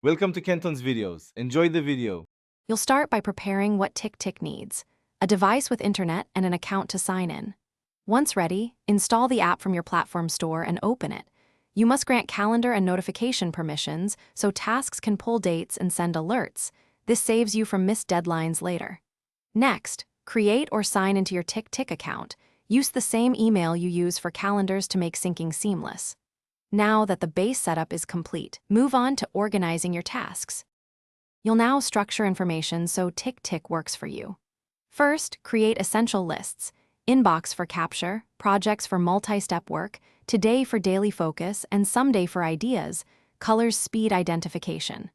Welcome to Kenton's videos. Enjoy the video. You'll start by preparing what TickTack needs: a device with internet and an account to sign in. Once ready, install the app from your platform store and open it. You must grant calendar and notification permissions so tasks can pull dates and send alerts. This saves you from missed deadlines later. Next, create or sign into your TickTack account. Use the same email you use for calendars to make syncing seamless. Now that the base setup is complete, move on to organizing your tasks. You'll now structure information so TickTack works for you. First, create essential lists: inbox for capture, projects for multi-step work, today for daily focus, and someday for ideas, colors speed identification.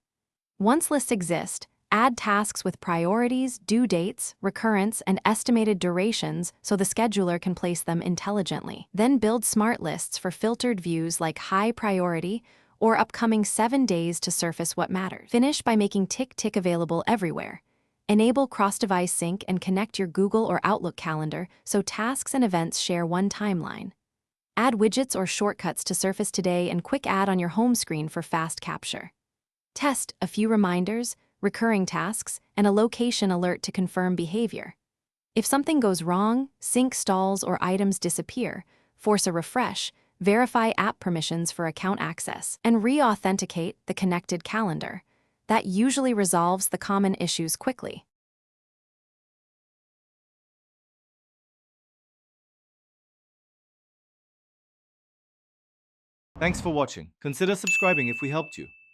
Once lists exist, add tasks with priorities, due dates, recurrence, and estimated durations so the scheduler can place them intelligently. Then build smart lists for filtered views like high priority or upcoming 7 days to surface what matters. Finish by making TickTack available everywhere. Enable cross-device sync and connect your Google or Outlook calendar so tasks and events share one timeline. Add widgets or shortcuts to surface today and quick add on your home screen for fast capture. Test a few reminders, recurring tasks, and a location alert to confirm behavior. If something goes wrong, sync stalls, or items disappear, force a refresh, verify app permissions for account access, and re-authenticate the connected calendar. That usually resolves the common issues quickly. Thanks for watching. Consider subscribing if we helped you.